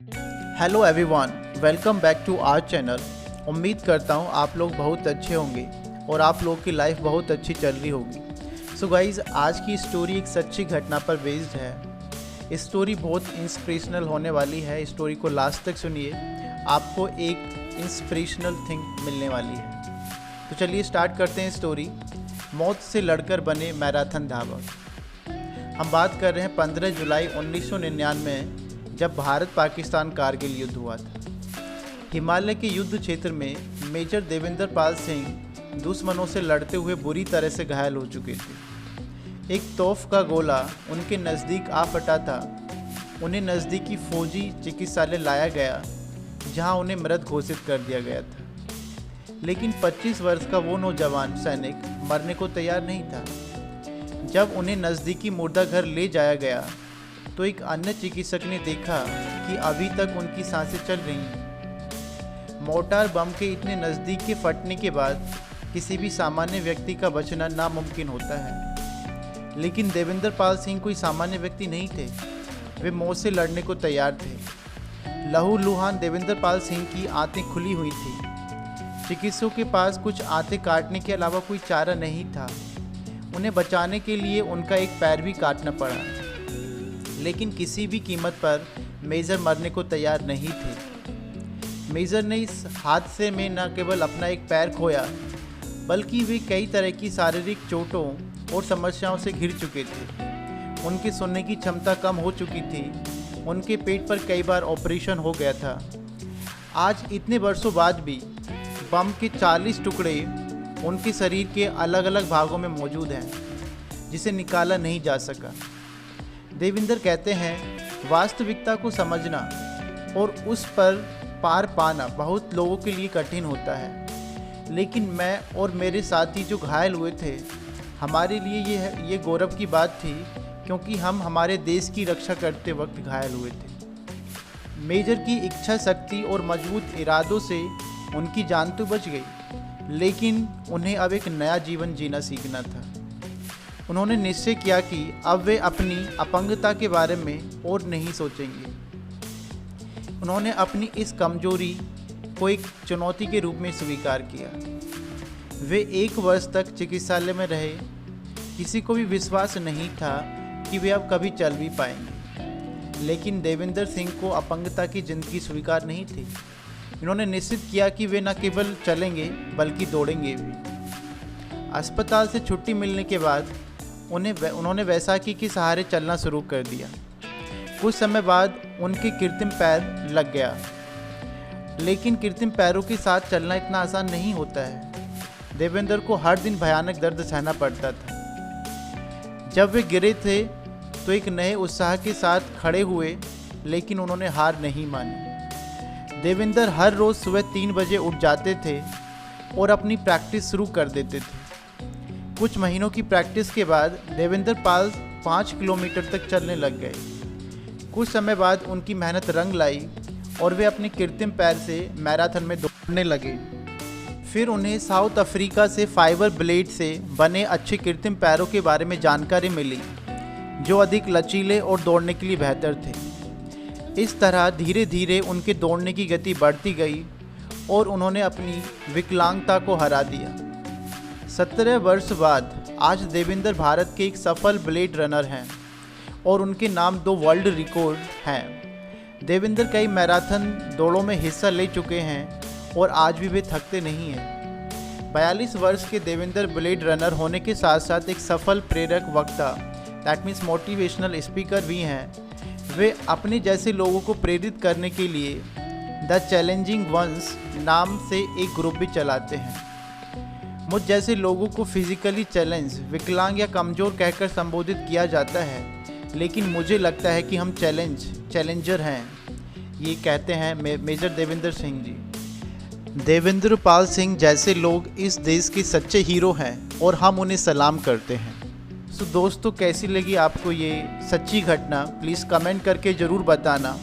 Hello everyone, welcome back to our channel. उम्मीद करता हूँ आप लोग बहुत अच्छे होंगे और आप लोग की लाइफ बहुत अच्छी चल रही होगी। सो गाइज़, आज की स्टोरी एक सच्ची घटना पर बेस्ड है। स्टोरी बहुत इंस्पिरेशनल होने वाली है। स्टोरी को लास्ट तक सुनिए, आपको एक इंस्पिरेशनल थिंग मिलने वाली है। तो चलिए स्टार्ट करते हैं स्टोरी। मौत से लड़कर बने मैराथन धावक। हम बात कर रहे हैं 15 जुलाई 1999 जब भारत पाकिस्तान कारगिल युद्ध हुआ था। हिमालय के युद्ध क्षेत्र में मेजर देवेंद्र पाल सिंह दुश्मनों से लड़ते हुए बुरी तरह से घायल हो चुके थे। एक तोफ का गोला उनके नज़दीक आ फटा था। उन्हें नज़दीकी फौजी चिकित्सालय लाया गया, जहां उन्हें मृत घोषित कर दिया गया था। लेकिन 25 वर्ष का वो नौजवान सैनिक मरने को तैयार नहीं था। जब उन्हें नज़दीकी मुर्दाघर ले जाया गया तो एक अन्य चिकित्सक ने देखा कि अभी तक उनकी सांसें चल रही हैं। मोर्टार बम के इतने नज़दीक के फटने के बाद किसी भी सामान्य व्यक्ति का बचना नामुमकिन होता है। लेकिन देवेंद्र पाल सिंह कोई सामान्य व्यक्ति नहीं थे। वे मौत से लड़ने को तैयार थे। लहूलुहान देवेंद्र पाल सिंह की आंतें खुली हुई थी। चिकित्सकों के पास कुछ आंतें काटने के अलावा कोई चारा नहीं था। उन्हें बचाने के लिए उनका एक पैर भी काटना पड़ा। लेकिन किसी भी कीमत पर मेजर मरने को तैयार नहीं थे। मेजर ने इस हादसे में न केवल अपना एक पैर खोया, बल्कि वे कई तरह की शारीरिक चोटों और समस्याओं से घिर चुके थे। उनकी सुनने की क्षमता कम हो चुकी थी। उनके पेट पर कई बार ऑपरेशन हो गया था। आज इतने वर्षों बाद भी बम के 40 टुकड़े उनके शरीर के अलग अलग भागों में मौजूद हैं, जिसे निकाला नहीं जा सका। देवेंद्र कहते हैं, वास्तविकता को समझना और उस पर पार पाना बहुत लोगों के लिए कठिन होता है। लेकिन मैं और मेरे साथी जो घायल हुए थे, हमारे लिए ये गौरव की बात थी, क्योंकि हम हमारे देश की रक्षा करते वक्त घायल हुए थे। मेजर की इच्छा शक्ति और मजबूत इरादों से उनकी जान तो बच गई, लेकिन उन्हें अब एक नया जीवन जीना सीखना था। उन्होंने निश्चय किया कि अब वे अपनी अपंगता के बारे में और नहीं सोचेंगे। उन्होंने अपनी इस कमजोरी को एक चुनौती के रूप में स्वीकार किया। वे 1 वर्ष तक चिकित्सालय में रहे। किसी को भी विश्वास नहीं था कि वे अब कभी चल भी पाएंगे। लेकिन देवेंद्र सिंह को अपंगता की जिंदगी स्वीकार नहीं थी। इन्होंने निश्चित किया कि वे न केवल चलेंगे बल्कि दौड़ेंगे भी। अस्पताल से छुट्टी मिलने के बाद उन्होंने वैसाखी के सहारे चलना शुरू कर दिया। कुछ समय बाद उनके कृत्रिम पैर लग गया। लेकिन कृत्रिम पैरों के साथ चलना इतना आसान नहीं होता है। देवेंद्र को हर दिन भयानक दर्द सहना पड़ता था। जब वे गिरे थे तो एक नए उत्साह के साथ खड़े हुए, लेकिन उन्होंने हार नहीं मानी। देवेंद्र हर रोज़ सुबह 3 बजे उठ जाते थे और अपनी प्रैक्टिस शुरू कर देते थे। कुछ महीनों की प्रैक्टिस के बाद देवेंद्र पाल 5 किलोमीटर तक चलने लग गए। कुछ समय बाद उनकी मेहनत रंग लाई और वे अपने कृत्रिम पैर से मैराथन में दौड़ने लगे। फिर उन्हें साउथ अफ्रीका से फाइबर ब्लेड से बने अच्छे कृत्रिम पैरों के बारे में जानकारी मिली, जो अधिक लचीले और दौड़ने के लिए बेहतर थे। इस तरह धीरे धीरे उनके दौड़ने की गति बढ़ती गई और उन्होंने अपनी विकलांगता को हरा दिया। 17 वर्ष बाद आज देवेंद्र भारत के एक सफल ब्लेड रनर हैं और उनके नाम 2 वर्ल्ड रिकॉर्ड हैं। देवेंद्र कई मैराथन दौड़ों में हिस्सा ले चुके हैं और आज भी वे थकते नहीं हैं। 42 वर्ष के देवेंद्र ब्लेड रनर होने के साथ साथ एक सफल प्रेरक वक्ता, दैट मीन्स मोटिवेशनल स्पीकर भी हैं। वे अपने जैसे लोगों को प्रेरित करने के लिए द चैलेंजिंग वंस नाम से एक ग्रुप भी चलाते हैं। मुझ जैसे लोगों को फिजिकली चैलेंज, विकलांग या कमज़ोर कहकर संबोधित किया जाता है, लेकिन मुझे लगता है कि हम चैलेंजर हैं। ये कहते हैं मेजर देवेंद्र सिंह जी। देवेंद्र पाल सिंह जैसे लोग इस देश के सच्चे हीरो हैं और हम उन्हें सलाम करते हैं। सो दोस्तों, कैसी लगी आपको ये सच्ची घटना? प्लीज़ कमेंट करके ज़रूर बताना।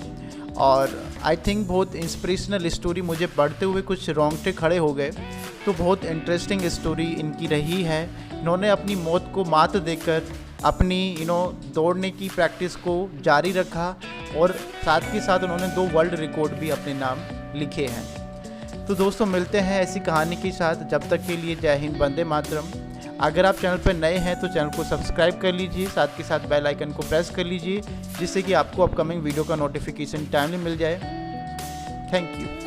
और आई थिंक बहुत इंस्पिरेशनल स्टोरी, मुझे पढ़ते हुए कुछ रोंगटे खड़े हो गए। तो बहुत इंटरेस्टिंग स्टोरी इनकी रही है। इन्होंने अपनी मौत को मात देकर अपनी दौड़ने की प्रैक्टिस को जारी रखा और साथ के साथ उन्होंने 2 वर्ल्ड रिकॉर्ड भी अपने नाम लिखे हैं। तो दोस्तों मिलते हैं ऐसी कहानी के साथ, जब तक के लिए जय हिंद, वंदे मातरम। अगर आप चैनल पर नए हैं तो चैनल को सब्सक्राइब कर लीजिए, साथ के साथ बेल आइकन को प्रेस कर लीजिए, जिससे कि आपको अपकमिंग वीडियो का नोटिफिकेशन टाइमली मिल जाए। Thank you.